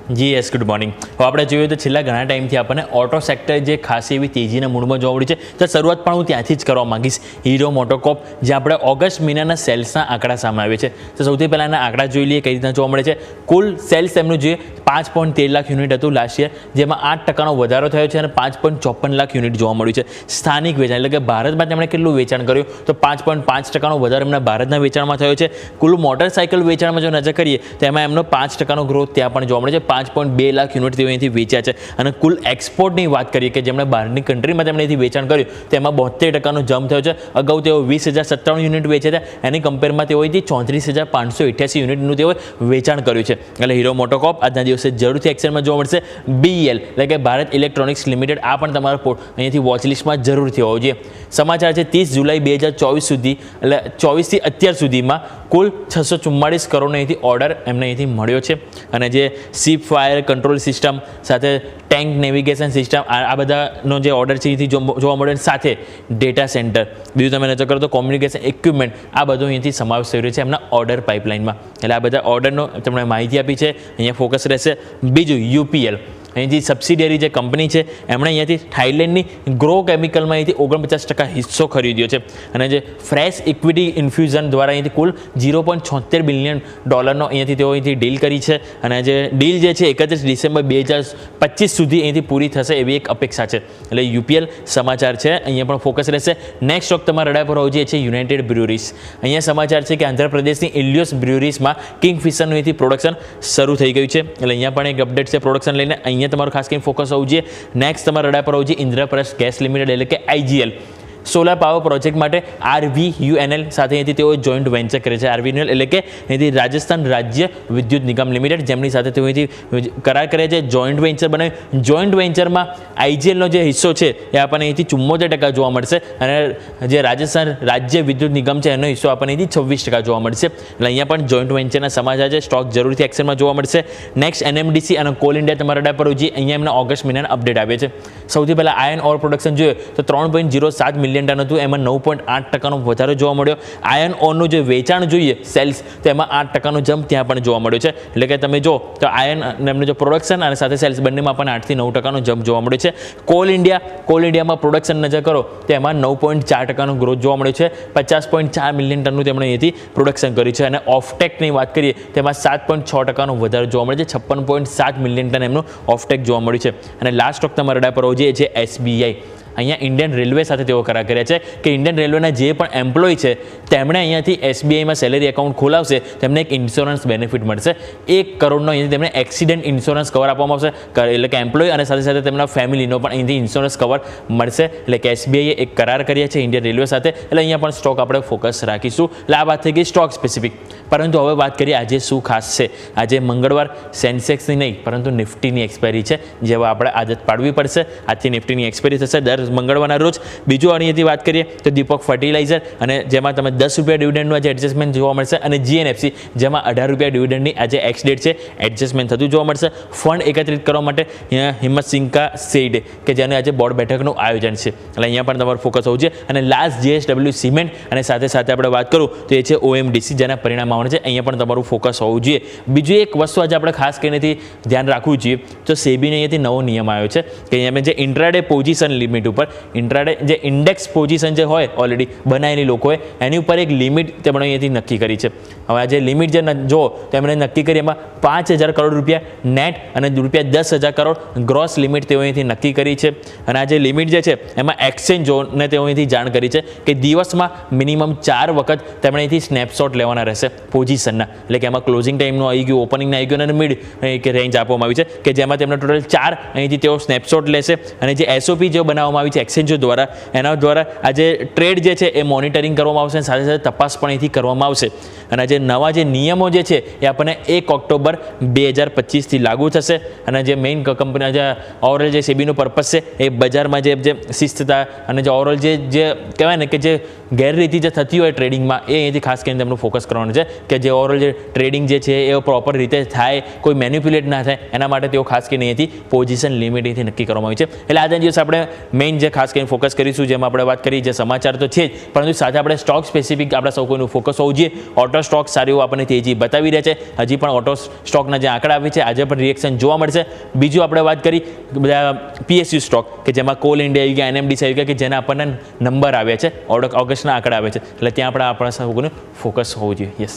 જી yes, good morning. હવે આપણે જોઈએ તો છેલ્લા ઘણા ટાઈમથી આપણને ઓટો સેક્ટર જે ખાસી એવી તેજીના મૂડમાં જોવા મળી છે. તો શરૂઆત પણ હું ત્યાંથી જ કરવા માંગીશ. હીરો મોટોકોર્પ, જે આપણે ઓગસ્ટ મહિનાના સેલ્સના આંકડા સામે આવે છે. તો સૌથી પહેલાં એના આંકડા જોઈ લઈએ કઈ રીતના જોવા મળે છે. કુલ સેલ્સ એમનું જોઈએ 5.13 લાખ યુનિટ હતું લાસ્ટ યર, જેમાં 8% વધારો થયો છે અને 5.54 લાખ યુનિટ જોવા મળ્યું છે. સ્થાનિક વેચાણ એટલે કે ભારતમાં તેમણે કેટલું વેચાણ કર્યું તો 5.5% વધારો એમના ભારતના વેચાણમાં થયો છે. કુલ મોટરસાઇકલ વેચાણમાં જો નજર કરીએ તો એમાં એમનો 5% ગ્રોથ ત્યાં પણ જોવા મળે છે. 5.2 લાખ યુનિટ તેઓ અહીંથી વેચ્યા છે. અને કુલ એક્સપોર્ટની વાત કરીએ કે જેમણે બહારની કન્ટ્રીમાં તેમણે અહીંથી વેચાણ કર્યું તેમાં 72% જમ્પ થયો છે. અગાઉ તેઓ 20,097 યુનિટ વેચ્યા હતા, એની કમ્પેરમાં તેઓ અહીંથી 34,588 યુનિટનું તેઓએ વેચાણ કર્યું છે. એટલે હીરો મોટોકોર્પ આજના દિવસે જરૂરથી એક્શનમાં જોવા મળશે. BEL એટલે કે ભારત ઇલેક્ટ્રોનિક્સ લિમિટેડ, આ પણ તમારા અહીંયાથી વોચલિસ્ટમાં જરૂરથી હોવો જોઈએ. સમાચાર છે 30 જુલાઈ 2024 સુધી, એટલે 24થી અત્યાર સુધીમાં કુલ 644 કરોડનો અહીંથી ઓર્ડર એમને અહીંથી મળ્યો છે. અને જે શિપ ફાયર કંટ્રોલ સિસ્ટમ સાથે ટેન્ક નેવિગેશન સિસ્ટમ, આ બધાનો જે ઓર્ડર છે અહીંથી જોવા મળે, સાથે ડેટા સેન્ટર, બીજું તમે નજર કરો તો કોમ્યુનિકેશન ઇક્વિપમેન્ટ, આ બધું અહીંથી સમાવેશ થઈ રહ્યો છે એમના ઓર્ડર પાઇપલાઇનમાં. એટલે આ બધા ઓર્ડરનો તમને માહિતી આપી છે, અહીંયા ફોકસ રહેશે. બીજું UPL, અહીંથી સબસિડિયરી જે કંપની છે એમણે અહીંયાથી થાઇલેન્ડની ગ્રો કેમિકલમાં અહીંથી 49% હિસ્સો ખરીદ્યો છે. અને જે ફ્રેશ ઇક્વિટી ઇન્ફ્યુઝન દ્વારા અહીંથી કુલ $0.76 બિલિયન અહીંયાથી તેઓ અહીંથી ડીલ કરી છે. અને જે ડીલ જે છે 31 ડિસેમ્બર 2025 સુધી અહીંથી પૂરી થશે એવી એક અપેક્ષા છે. એટલે UPL સમાચાર છે, અહીંયા પણ ફોકસ રહેશે. નેક્સ્ટ સ્ટોક તમારા રડાર પર હોવો જોઈએ છે યુનાઇટેડ બ્રુરીઝ. અહીંયા સમાચાર છે કે આંધ્રપ્રદેશની ઇલિયોસ બ્રુરીઝમાં કિંગફિશરનું અહીંથી પ્રોડક્શન શરૂ થઈ ગયું છે. એટલે અહીંયા પણ એક અપડેટ છે પ્રોડક્શન લઈને, અહીંયા તમારું ખાસ કરીને ફોકસ હોવું જોઈએ. નેક્સ્ટ તમારા રડાર પર હોવું જોઈએ ઇન્દ્રપ્રસ્થ ગેસ લિમિટેડ એટલે કે IGL. સોલાર પાવર પ્રોજેક્ટ માટે RVUNL સાથે અહીંથી તેઓ જોઈન્ટ વેન્ચર કરે છે. RVUNL એટલે કે અહીંથી રાજસ્થાન રાજ્ય વિદ્યુત નિગમ લિમિટેડ, જેમની સાથે તેઓ અહીંથી કરાર કરે છે, જોઈન્ટ વેન્ચર બનાવી. જોઈન્ટ વેન્ચરમાં IGLનો જે હિસ્સો છે એ આપણને અહીંથી 74% જોવા મળશે અને જે રાજસ્થાન રાજ્ય વિદ્યુત નિગમ છે એનો હિસ્સો આપણને અહીંથી 26% જોવા મળશે. એટલે અહીંયા પણ જોઈન્ટ વેન્ચરના સમાચાર છે, સ્ટોક જરૂરથી એક્શનમાં જોવા મળશે. નેક્સ્ટ NMDC અને કોલ ઇન્ડિયા તમારા રડાર પર હોવું જોઈએ. અહીંયા એમના ઓગસ્ટ મહિનાના અપડેટ આવે છે. સૌથી પહેલાં આયર્ન ઓર પ્રોડક્શન જોઈએ તો 3.07 મિલિયન ટન હતું, એમાં 9.8% વધારો જોવા મળ્યો. આયર્ન ઓરનું જે વેચાણ જોઈએ સેલ્સ, તો એમાં 8% જમ્પ ત્યાં પણ જોવા મળ્યો છે. એટલે કે તમે જો તો આયર્ન એમનું જે પ્રોડક્શન અને સાથે સેલ્સ બંનેમાં પણ 8 થી 9% જમ્પ જોવા મળ્યો છે. કોલ ઇન્ડિયામાં પ્રોડક્શન નજર કરો તો એમાં 9.4% ગ્રોથ જોવા મળ્યો છે. 50.4 મિલિયન ટનનું તેમણે અહીંથી પ્રોડક્શન કર્યું છે. અને ઓફટેકની વાત કરીએ તેમાં 7.6% વધારો જોવા મળે છે. 56.7 મિલિયન ટન એમનું ઓફટેક જોવા મળ્યું છે. અને લાસ્ટ સ્ટોક તમારા રડાર પર હોવો જોઈએ છે SBI. અહીંયા ઇન્ડિયન રેલવે સાથે તેઓ કરાર કર્યા છે કે ઇન્ડિયન રેલવેના જે પણ એમ્પ્લોય છે તેમણે અહીંયાથી SBIમાં સેલેરી એકાઉન્ટ ખોલાવશે તેમને એક ઇન્સ્યોરન્સ બેનિફિટ મળશે. 1 કરોડનો અહીંથી તેમને એક્સિડન્ટ ઇન્સ્યોરન્સ કવર આપવામાં આવશે. એટલે કે એમ્પ્લોય અને સાથે સાથે તેમના ફેમિલીનો પણ અહીંથી ઇન્સ્યોરન્સ કવર મળશે. એટલે કે SBIએ એક કરાર કર્યા છે ઇન્ડિયન રેલવે સાથે. એટલે અહીંયા પણ સ્ટોક આપણે ફોકસ રાખીશું. એટલે આ વાત થઈ ગઈ સ્ટોક સ્પેસિફિક. પરંતુ હવે વાત કરીએ આજે શું ખાસ છે. આજે મંગળવાર, સેન્સેક્સની નહીં પરંતુ નિફ્ટીની એક્સપાયરી છે, જેવા આપણે આદત પાડવી પડશે. આજથી નિફ્ટીની એક્સપાયરી થશે દર મંગળવારના રોજ. બીજું અહીંયાથી વાત કરીએ તો દીપક ફર્ટિલાઇઝર, અને જેમાં તમે ₹10 ડિવિડન્ડનું આજે એડજસ્ટમેન્ટ જોવા મળશે. અને GNFC, જેમાં ₹18 ડિવિડન્ડની આજે એક્સ ડેટ છે, એડજસ્ટમેન્ટ થતું જોવા મળશે. ફંડ એકત્રિત કરવા માટે હિંમત સિંકા સેડ કે જેને આજે બોર્ડ બેઠકનું આયોજન છે. એટલે અહીંયા પણ તમારું ફોકસ હોવું જોઈએ. અને લાસ્ટ JSW સિમેન્ટ, અને સાથે સાથે આપણે વાત કરું તો એ છે OMDC, જેના પરિણામ આવવાના છે. અહીંયા પણ તમારું ફોકસ હોવું જોઈએ. બીજું એક વસ્તુ આજે આપણે ખાસ કરીને ધ્યાન રાખવું જોઈએ તો સેબીને અહીંયાથી નવો નિયમ આવ્યો છે કે અહીંયા જે ઇન્ટ્રાડે પોઝિશન લિમિટ ઉપર, ઇન્ટ્રાડે જે ઇન્ડેક્સ પોઝિશન જે હોય ઓલરેડી બનાવેલી લોકોએ, એની ઉપર એક લિમિટ તેમણે અહીંયાથી નક્કી કરી છે. હવે આ જે લિમિટ જે જો તેમણે નક્કી કરી એમાં 5,000 કરોડ રૂપિયા નેટ અને ₹10,000 કરોડ ગ્રોસ લિમિટ તેઓ અહીંથી નક્કી કરી છે. અને આ જે લિમિટ જે છે એમાં એક્સચેન્જોને તેઓ અહીંથી જાણ કરી છે કે દિવસમાં મિનિમમ 4 વખત તેમણે અહીંથી સ્નેપશોટ લેવાના રહેશે પોઝિશનના. એટલે કે એમાં ક્લોઝિંગ ટાઈમનું આવી ગયું, ઓપનિંગના આવી ગયું અને મિડ રેન્જ આપવામાં આવી છે કે જેમાં તેમને ટોટલ 4 અહીંથી તેઓ સ્નેપશોટ લેશે. અને જે SOP જે બનાવવામાં આવી છે એક્સચેન્જો દ્વારા, એના દ્વારા આ જે ટ્રેડ જે છે એ મોનિટરિંગ કરવામાં આવશે અને સાથે સાથે તપાસ પણ અહીંથી કરવામાં આવશે. અને જે નવા જે નિયમો જે છે એ આપણને 1 ઓક્ટોબર 2025થી લાગુ થશે. અને જે મેઇન કંપની જે ઓવરઓલ જે સેબીનો પર્પઝ છે એ બજારમાં જે શિસ્તતા અને જે ઓવરઓલ જે કહેવાય ને કે જે ગેરરીતિ જે થતી હોય ટ્રેડિંગમાં એ અહીંયાથી ખાસ કરીને તેમનું ફોકસ કરવાનું છે કે જે ઓવરઓલ જે ટ્રેડિંગ જે છે એ પ્રોપર રીતે થાય, કોઈ મેન્યુપ્યુલેટ ના થાય, એના માટે તેઓ ખાસ કરીને અહીંયાથી પોઝિશન લિમિટ અહીંથી નક્કી કરવામાં આવી છે. એટલે આજના દિવસ આપણે મેઇન જે ખાસ કરીને ફોકસ કરીશું, જેમાં આપણે વાત કરી જે સમાચાર તો છે જ, પરંતુ સાથે આપણે સ્ટોક સ્પેસિફિક આપણા સૌ કોઈનું ફોકસ હોવું જોઈએ. ઓટો સ્ટોક સારી એવું આપણને તેજી બતાવી રહ્યા છે. હજી પણ ઓટો સ્ટોકના જે આંકડા આવે છે આજે પણ રિએક્શન જોવા મળશે. બીજું આપણે વાત કરી બધા PSU સ્ટોક કે જેમાં કોલ ઇન્ડિયા આવી ગયા, NMDC આવી ગયા કે જેના આપણને નંબર આવ્યા છે, ઓગસ્ટના આંકડા આવે છે, એટલે ત્યાં આપણે આપણા સૌ કોઈનું ફોકસ હોવું જોઈએ. યસ.